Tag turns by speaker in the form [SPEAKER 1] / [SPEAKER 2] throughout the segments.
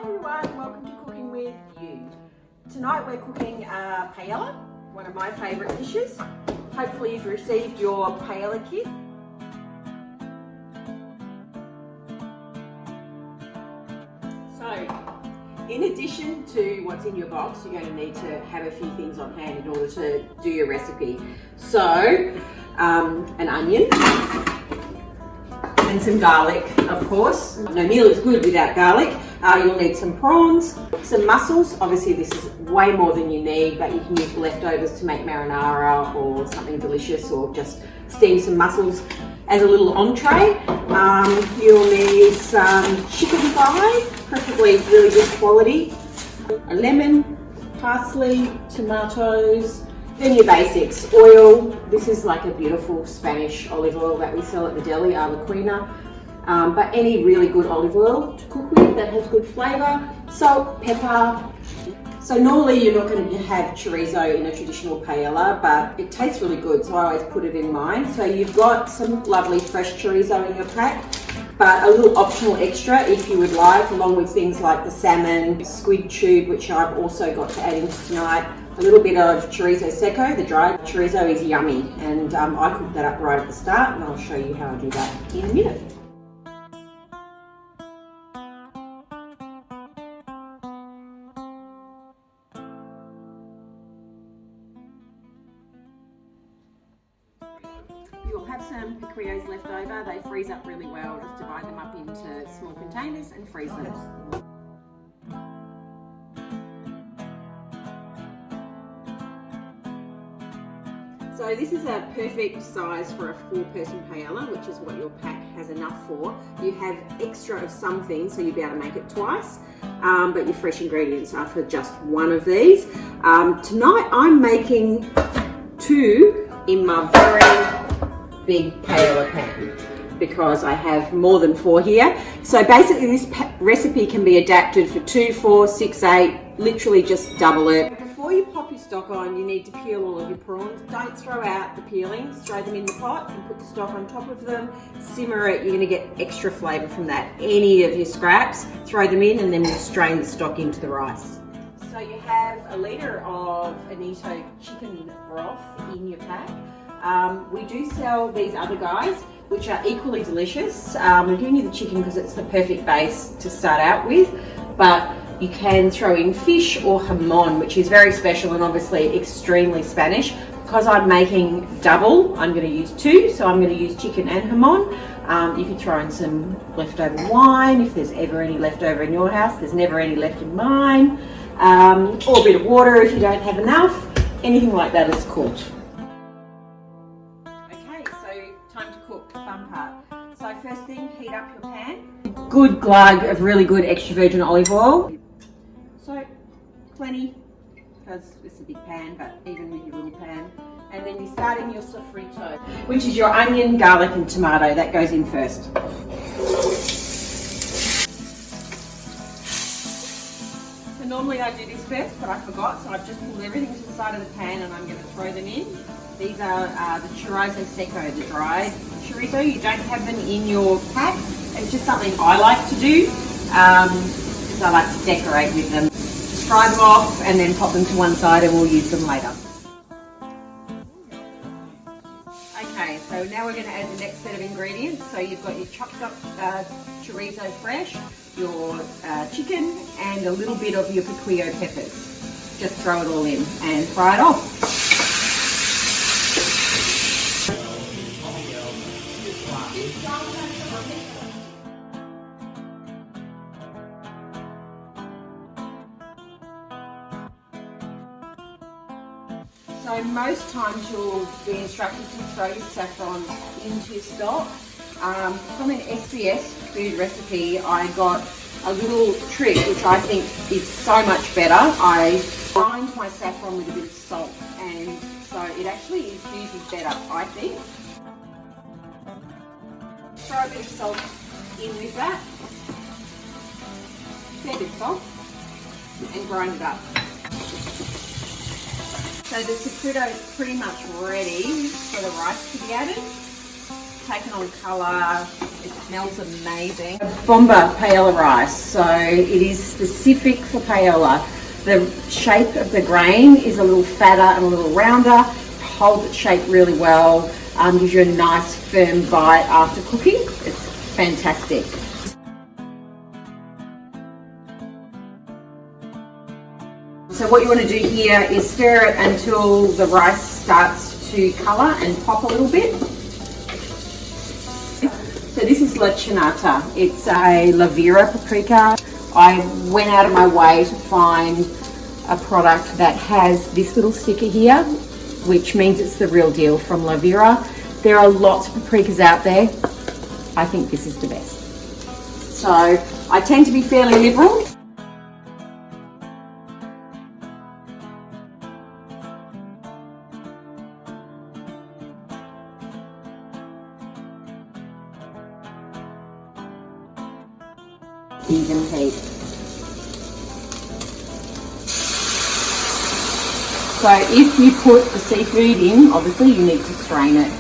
[SPEAKER 1] Hi everyone, welcome to Cooking with You. Tonight we're cooking paella, one of my favourite dishes. Hopefully you've received your paella kit. So, in addition to what's in your box, you're going to need to have a few things on hand in order to do your recipe. So, an onion and some garlic, of course. No meal is good without garlic. You'll need some prawns, some mussels. Obviously this is way more than you need, but you can use leftovers to make marinara or something delicious, or just steam some mussels as a little entree. You'll need some chicken thigh, preferably really good quality, a lemon, parsley, tomatoes, then your basics. Oil, this is like a beautiful Spanish olive oil that we sell at the deli, a la Quina. But any really good olive oil to cook with that has good flavour. Salt, pepper. So normally you're not going to have chorizo in a traditional paella, but it tastes really good, so I always put it in mine. So you've got some lovely fresh chorizo in your pack, but a little optional extra if you would like, along with things like the salmon, squid tube, which I've also got to add into tonight. A little bit of chorizo seco, the dried chorizo is yummy, and I cook that up right at the start, and I'll show you how I do that in a minute. You'll have some piquillos left over. They freeze up really well. Just divide them up into small containers and freeze them. So this is a perfect size for a 4-person paella, which is what your pack has enough for. You have extra of some things, so you'll be able to make it twice, but your fresh ingredients are for just one of these. Tonight I'm making 2 in my very big paella pan, because I have more than 4 here. So basically this recipe can be adapted for 2, 4, 6, 8, literally just double it. Before you pop your stock on, you need to peel all of your prawns. Don't throw out the peelings, throw them in the pot and put the stock on top of them. Simmer it, you're going to get extra flavour from that. Any of your scraps, throw them in, and then we'll strain the stock into the rice. So you have a litre of Anito chicken broth in your pack. We do sell these other guys, which are equally delicious. I'm giving you the chicken because it's the perfect base to start out with, but you can throw in fish or jamon, which is very special and obviously extremely Spanish. Because I'm making double, I'm going to use 2, so I'm going to use chicken and jamon. You could throw in some leftover wine if there's ever any leftover in your house. There's never any left in mine. Or a bit of water if you don't have enough. Anything like that is cool. Time to cook, the fun part. So first thing, heat up your pan. Good glug of really good extra virgin olive oil. So plenty, because it's a big pan, but even with your little pan. And then you're starting your sofrito, which is your onion, garlic and tomato. That goes in first. So normally I do this first, but I forgot, so I've just pulled everything to the side of the pan and I'm going to throw them in. These are the chorizo seco, the dried chorizo. You don't have them in your pack. It's just something I like to do, because I like to decorate with them. Fry them off and then pop them to one side and we'll use them later. Okay, so now we're going to add the next set of ingredients. So you've got your chopped up chorizo fresh, your chicken and a little bit of your piquillo peppers. Just throw it all in and fry it off. So most times you'll be instructed to throw your saffron into your stock. From an SBS food recipe, I got a little trick which I think is so much better. I bind my saffron with a bit of salt, and so it actually infuses better, I think. Throw a bit of salt in with that, fair bit of salt, and grind it up. So the sofrito is pretty much ready for the rice to be added. Taken on colour, It smells amazing. Bomba paella rice, so it is specific for paella. The shape of the grain is a little fatter and a little rounder, holds its shape really well, gives you a nice firm bite after cooking. It's fantastic. So what you want to do here is stir it until the rice starts to colour and pop a little bit. So this is La Chinata. It's a Lavira paprika. I went out of my way to find a product that has this little sticker here, which means it's the real deal from Lavira. There are lots of paprikas out there. I think this is the best. So I tend to be fairly liberal. Even heat. So if you put the seafood in, obviously you need to strain it.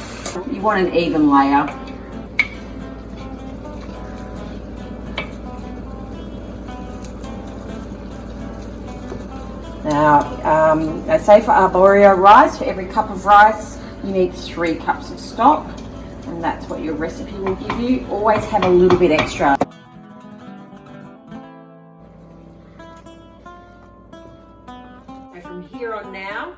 [SPEAKER 1] You want an even layer. Now, they say for arborio rice, for every cup of rice, you need 3 cups of stock, and that's what your recipe will give you. Always have a little bit extra. From here on now,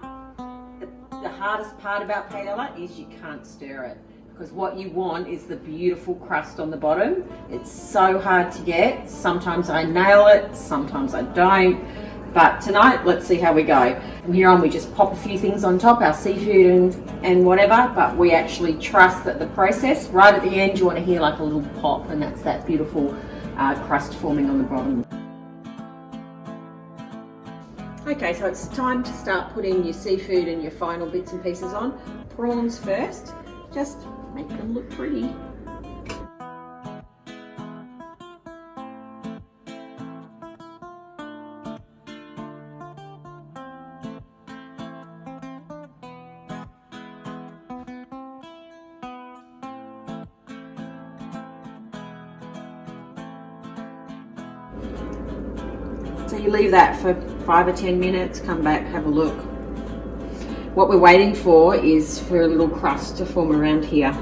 [SPEAKER 1] the hardest part about paella is you can't stir it, because what you want is the beautiful crust on the bottom. It's so hard to get. Sometimes I nail it, sometimes I don't. But tonight, let's see how we go. From here on, we just pop a few things on top, our seafood and whatever, but we actually trust that the process, right at the end, you want to hear like a little pop, and that's that beautiful crust forming on the bottom. Okay, so it's time to start putting your seafood and your final bits and pieces on. Prawns first, just make them look pretty. So you leave that for 5 or 10 minutes, come back, have a look. What we're waiting for is for a little crust to form around here.